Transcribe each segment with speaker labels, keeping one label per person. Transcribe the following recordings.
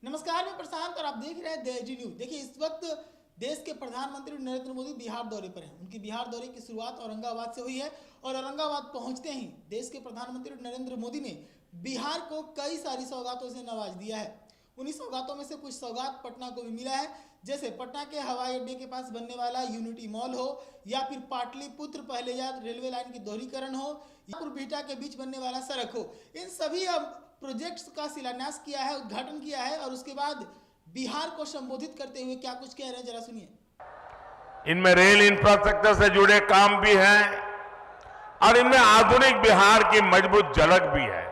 Speaker 1: नमस्कार, मैं प्रशांत और आप देख रहे हैं दी न्यूज। देखिए, इस वक्त देश के प्रधानमंत्री नरेंद्र मोदी बिहार दौरे पर हैं। उनकी बिहार दौरे की शुरुआत औरंगाबाद से हुई है और औरंगाबाद पहुंचते ही देश के प्रधानमंत्री नरेंद्र मोदी ने बिहार को कई सारी सौगातों से नवाज दिया है। उन्हीं सौगातों में से कुछ सौगात पटना को भी मिला है, जैसे पटना के हवाई अड्डे के पास बनने वाला यूनिटी मॉल हो, या फिर पाटलिपुत्र पहले याद रेलवे लाइन की दोहरीकरण हो, या फिर बिहटा के बीच बनने वाला सड़क हो। इन सभी प्रोजेक्ट्स का शिलान्यास किया है, उद्घाटन किया है और उसके बाद बिहार को संबोधित करते हुए क्या कुछ कह रहे हैं, जरा सुनिए।
Speaker 2: इनमें रेल इंफ्रास्ट्रक्चर से जुड़े काम भी हैं और इनमें आधुनिक बिहार की मजबूत झलक भी है।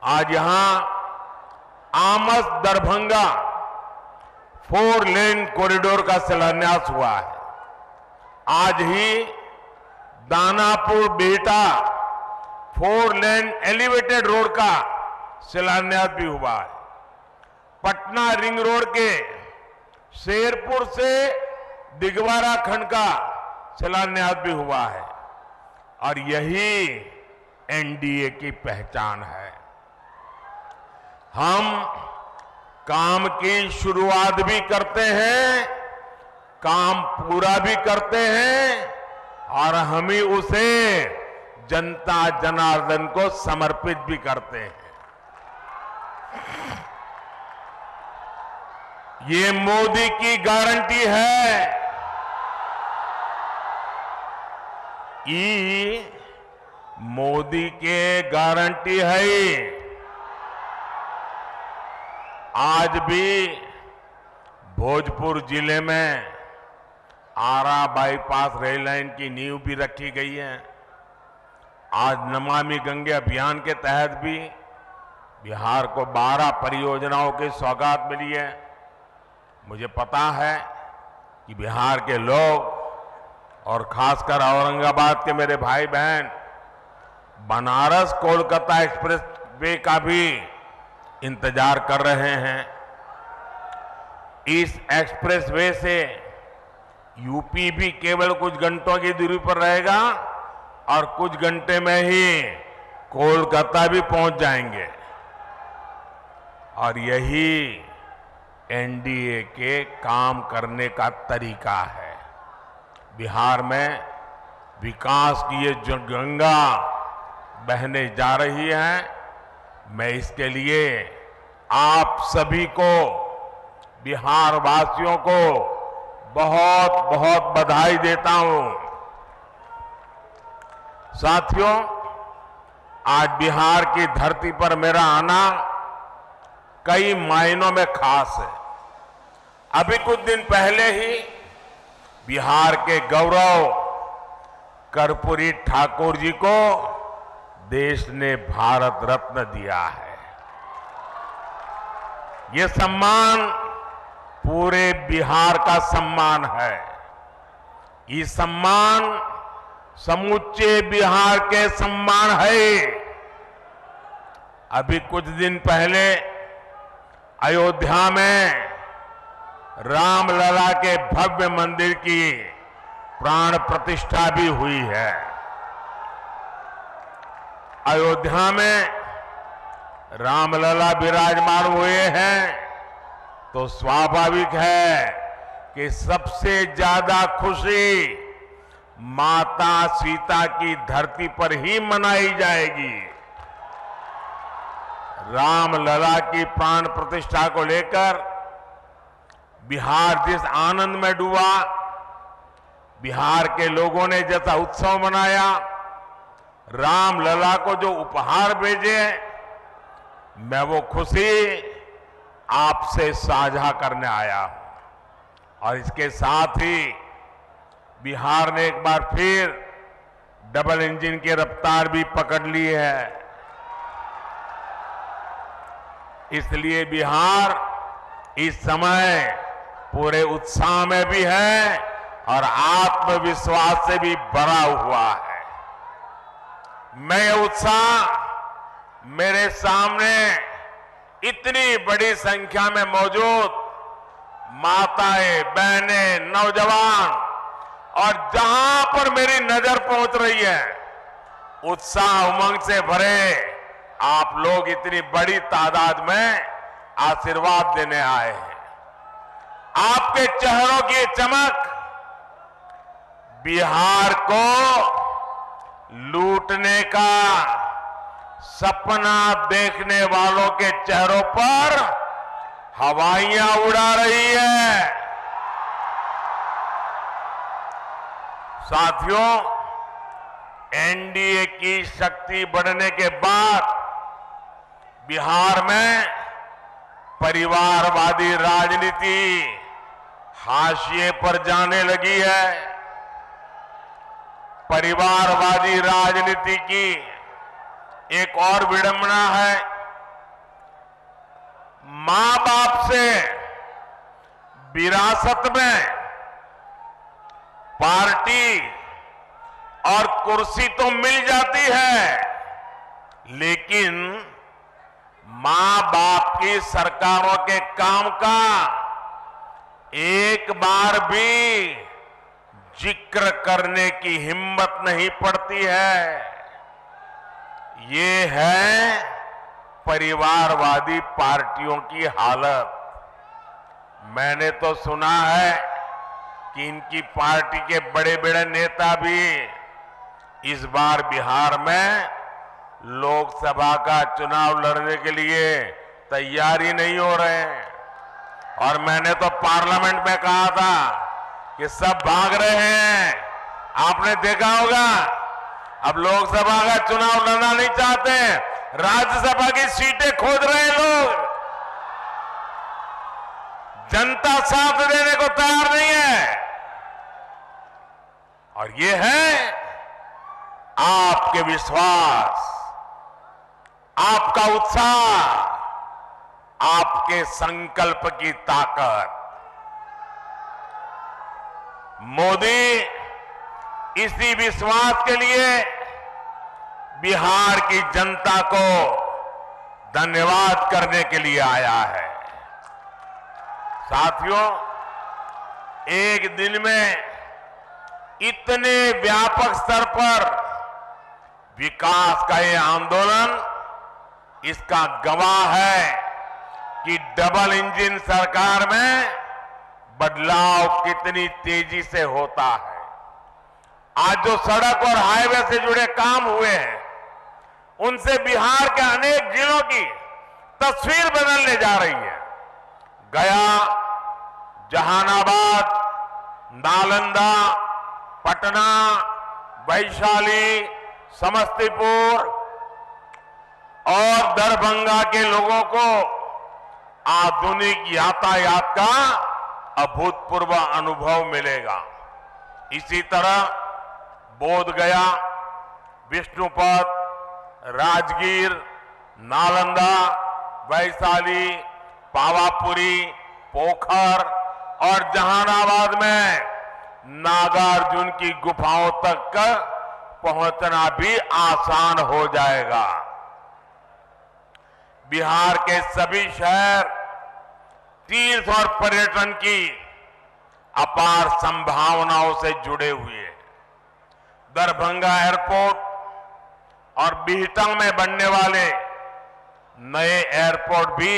Speaker 2: आज यहां आमस दरभंगा 4 लेन कॉरिडोर का शिलान्यास हुआ है। आज ही Danapur Bihta 4 lane elevated road का शिलान्यास भी हुआ है। पटना रिंग रोड के शेरपुर से दिगवारा खंड का शिलान्यास भी हुआ है और यही एनडीए की पहचान है। हम काम की शुरुआत भी करते हैं, काम पूरा भी करते हैं और हम ही उसे जनता जनार्दन को समर्पित भी करते हैं। ये मोदी की गारंटी है। ये मोदी के गारंटी है। आज भी भोजपुर जिले में आरा बाईपास रेल लाइन की नींव भी रखी गई है। आज नमामि गंगे अभियान के तहत भी बिहार को 12 परियोजनाओं की सौगात मिली है। मुझे पता है कि बिहार के लोग और खासकर औरंगाबाद के मेरे भाई बहन बनारस कोलकाता एक्सप्रेस वे का भी इंतजार कर रहे हैं। इस एक्सप्रेस वे से यूपी भी केवल कुछ घंटों की दूरी पर रहेगा और कुछ घंटे में ही कोलकाता भी पहुंच जाएंगे। और यही एनडीए के काम करने का तरीका है। बिहार में विकास की ये जो गंगा बहने जा रही है, मैं इसके लिए आप सभी को, बिहार वासियों को बहुत बहुत बधाई देता हूं। साथियों, आज बिहार की धरती पर मेरा आना कई मायनों में खास है। अभी कुछ दिन पहले ही बिहार के गौरव कर्पूरी ठाकुर जी को देश ने भारत रत्न दिया है। ये सम्मान पूरे बिहार का सम्मान है। ये सम्मान समूचे बिहार के सम्मान है। अभी कुछ दिन पहले अयोध्या में रामलला के भव्य मंदिर की प्राण प्रतिष्ठा भी हुई है। अयोध्या में रामलला विराजमान हुए हैं तो स्वाभाविक है कि सबसे ज्यादा खुशी माता सीता की धरती पर ही मनाई जाएगी। रामलला की प्राण प्रतिष्ठा को लेकर बिहार जिस आनंद में डूबा, बिहार के लोगों ने जैसा उत्सव मनाया, रामलला को जो उपहार भेजे, मैं वो खुशी आपसे साझा करने आया हूं। और इसके साथ ही बिहार ने एक बार फिर डबल इंजन की रफ्तार भी पकड़ ली है। इसलिए बिहार इस समय पूरे उत्साह में भी है और आत्मविश्वास से भी भरा हुआ है। मैं ये उत्साह मेरे सामने इतनी बड़ी संख्या में मौजूद माताएं, बहनें, नौजवान और जहां पर मेरी नजर पहुंच रही है, उत्साह उमंग से भरे आप लोग इतनी बड़ी तादाद में आशीर्वाद देने आए हैं। आपके चेहरों की चमक बिहार को लूटने का सपना देखने वालों के चेहरों पर हवाइयां उड़ा रही है। साथियों, एनडीए की शक्ति बढ़ने के बाद बिहार में परिवारवादी राजनीति हाशिए पर जाने लगी है। परिवारवादी राजनीति की एक और विडंबना है, मां बाप से विरासत में पार्टी और कुर्सी तो मिल जाती है, लेकिन मां बाप की सरकारों के काम का एक बार भी जिक्र करने की हिम्मत नहीं पड़ती है। ये है परिवारवादी पार्टियों की हालत। मैंने तो सुना है कि इनकी पार्टी के बड़े बड़े नेता भी इस बार बिहार में लोकसभा का चुनाव लड़ने के लिए तैयारी नहीं हो रहे हैं। और मैंने तो पार्लियामेंट में कहा था कि सब भाग रहे हैं। आपने देखा होगा, अब लोकसभा का चुनाव लड़ना नहीं चाहते, राज्यसभा की सीटें खोज रहे हैं लोग। जनता साथ देने को तैयार नहीं है। और ये है आपके विश्वास, आपका उत्साह, आपके संकल्प की ताकत। मोदी इसी विश्वास के लिए बिहार की जनता को धन्यवाद करने के लिए आया है। साथियों, एक दिन में इतने व्यापक स्तर पर विकास का ये आंदोलन इसका गवाह है कि डबल इंजन सरकार में बदलाव कितनी तेजी से होता है। आज जो सड़क और हाईवे से जुड़े काम हुए हैं, उनसे बिहार के अनेक जिलों की तस्वीर बदलने जा रही है। गया, जहानाबाद, नालंदा, पटना, वैशाली, समस्तीपुर और दरभंगा के लोगों को आधुनिक यातायात का अभूतपूर्व अनुभव मिलेगा। इसी तरह बोधगया, विष्णुपद, राजगीर, नालंदा, वैशाली, पावापुरी, पोखर और जहानाबाद में नागार्जुन की गुफाओं तक पहुंचना भी आसान हो जाएगा। बिहार के सभी शहर तीर्थ और पर्यटन की अपार संभावनाओं से जुड़े हुए हैं। दरभंगा एयरपोर्ट और बिहटा में बनने वाले नए एयरपोर्ट भी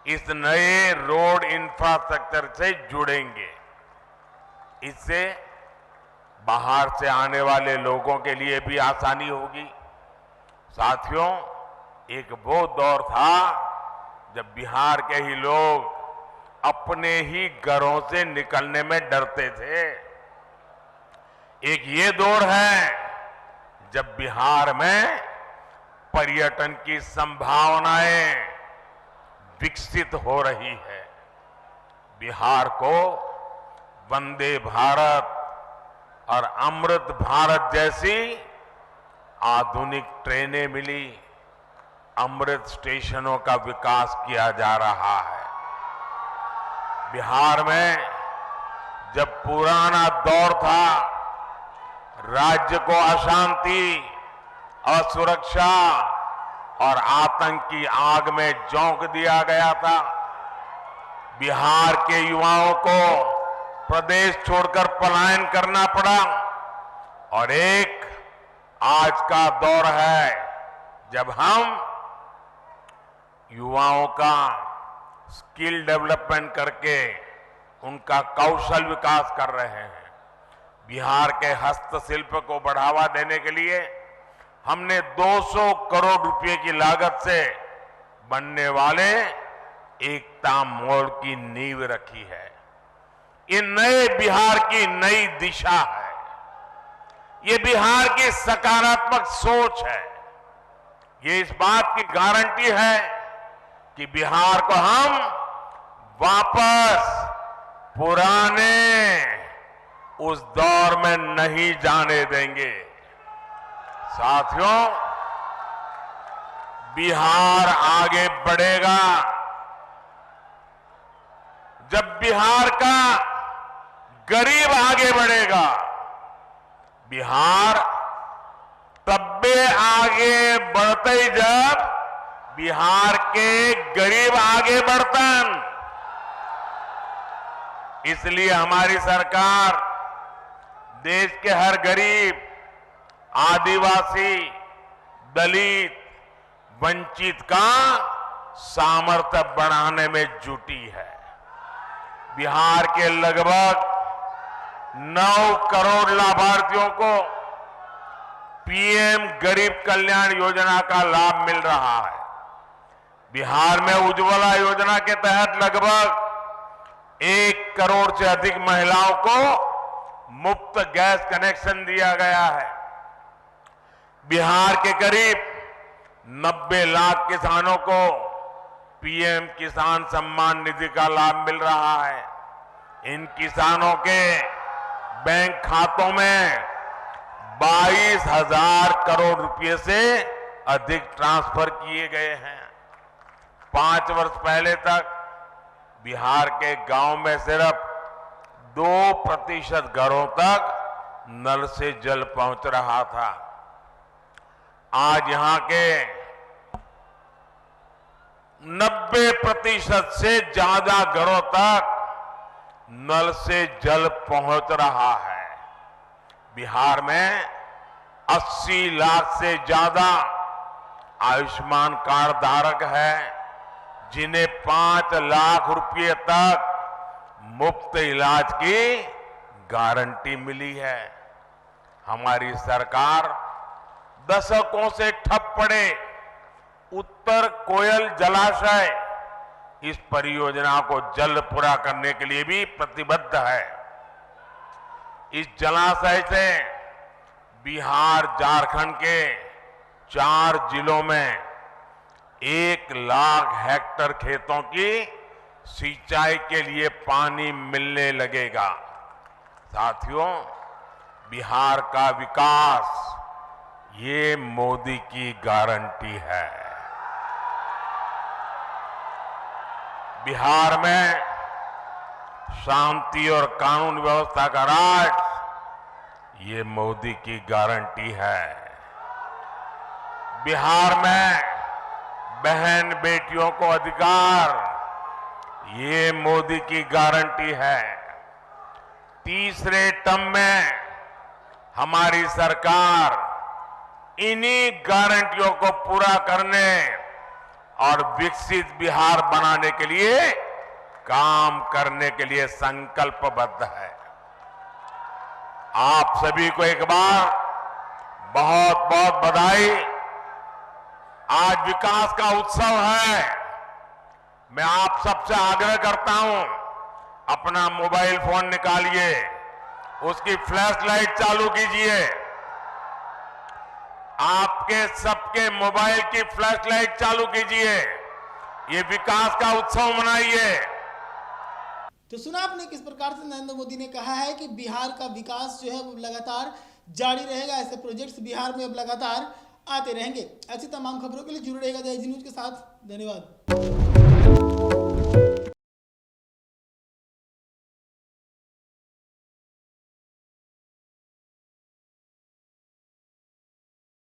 Speaker 2: इस नए रोड इंफ्रास्ट्रक्चर से जुड़ेंगे। इससे बाहर से आने वाले लोगों के लिए भी आसानी होगी। साथियों, एक वो दौर था जब बिहार के ही लोग अपने ही घरों से निकलने में डरते थे। एक ये दौर है जब बिहार में पर्यटन की संभावनाएं विकसित हो रही है। बिहार को वंदे भारत और अमृत भारत जैसी आधुनिक ट्रेनें मिली। अमृत स्टेशनों का विकास किया जा रहा है। बिहार में जब पुराना दौर था, राज्य को अशांति, असुरक्षा और आतंक की आग में झोंक दिया गया था। बिहार के युवाओं को प्रदेश छोड़कर पलायन करना पड़ा। और एक आज का दौर है जब हम युवाओं का स्किल डेवलपमेंट करके उनका कौशल विकास कर रहे हैं। बिहार के हस्तशिल्प को बढ़ावा देने के लिए हमने 200 करोड़ रुपए की लागत से बनने वाले एकता मॉल की नींव रखी है। ये नए बिहार की नई दिशा है। ये बिहार की सकारात्मक सोच है। ये इस बात की गारंटी है कि बिहार को हम वापस पुराने उस दौर में नहीं जाने देंगे। साथियों, बिहार आगे बढ़ेगा जब बिहार का गरीब आगे बढ़ेगा। बिहार तब्बे आगे बढ़ते ही जब बिहार के गरीब आगे बढ़तन। इसलिए हमारी सरकार देश के हर गरीब, आदिवासी, दलित, वंचित का सामर्थ्य बढ़ाने में जुटी है। बिहार के लगभग 9 करोड़ लाभार्थियों को पीएम गरीब कल्याण योजना का लाभ मिल रहा है। बिहार में उज्ज्वला योजना के तहत लगभग 1 करोड़ से अधिक महिलाओं को मुफ्त गैस कनेक्शन दिया गया है। बिहार के करीब 90 लाख किसानों को पीएम किसान सम्मान निधि का लाभ मिल रहा है। इन किसानों के बैंक खातों में 22,000 करोड़ रुपए से अधिक ट्रांसफर किए गए हैं। 5 वर्ष पहले तक बिहार के गांव में सिर्फ 2% घरों तक नल से जल पहुंच रहा था। आज यहां के 90% से ज्यादा घरों तक नल से जल पहुंच रहा है। बिहार में 80 लाख से ज्यादा आयुष्मान कार्ड धारक है, जिन्हें 5 लाख रुपए तक मुफ्त इलाज की गारंटी मिली है। हमारी सरकार दशकों से ठप पड़े उत्तर कोयल जलाशय, इस परियोजना को जल्द पूरा करने के लिए भी प्रतिबद्ध है। इस जलाशय से बिहार, झारखंड के 4 जिलों में 1 लाख हेक्टेयर खेतों की सिंचाई के लिए पानी मिलने लगेगा। साथियों, बिहार का विकास ये मोदी की गारंटी है। बिहार में शांति और कानून व्यवस्था का राज ये मोदी की गारंटी है। बिहार में बहन बेटियों को अधिकार ये मोदी की गारंटी है। तीसरे टर्म में हमारी सरकार इन्हीं गारंटियों को पूरा करने और विकसित बिहार बनाने के लिए काम करने के लिए संकल्पबद्ध है। आप सभी को एक बार बहुत बहुत बधाई। आज विकास का उत्सव है। मैं आप सबसे आग्रह करता हूं, अपना मोबाइल फोन निकालिए, उसकी फ्लैश लाइट चालू कीजिए। आपके सबके मोबाइल की फ्लैश लाइट चालू कीजिए। ये विकास का उत्सव मनाइए।
Speaker 1: तो सुना आपने किस प्रकार से नरेंद्र मोदी ने कहा है कि बिहार का विकास जो है वो लगातार जारी रहेगा। ऐसे प्रोजेक्ट्स बिहार में अब लगातार आते रहेंगे। ऐसी तमाम खबरों के लिए जुड़े रहेगा द एजी न्यूज के साथ। धन्यवाद।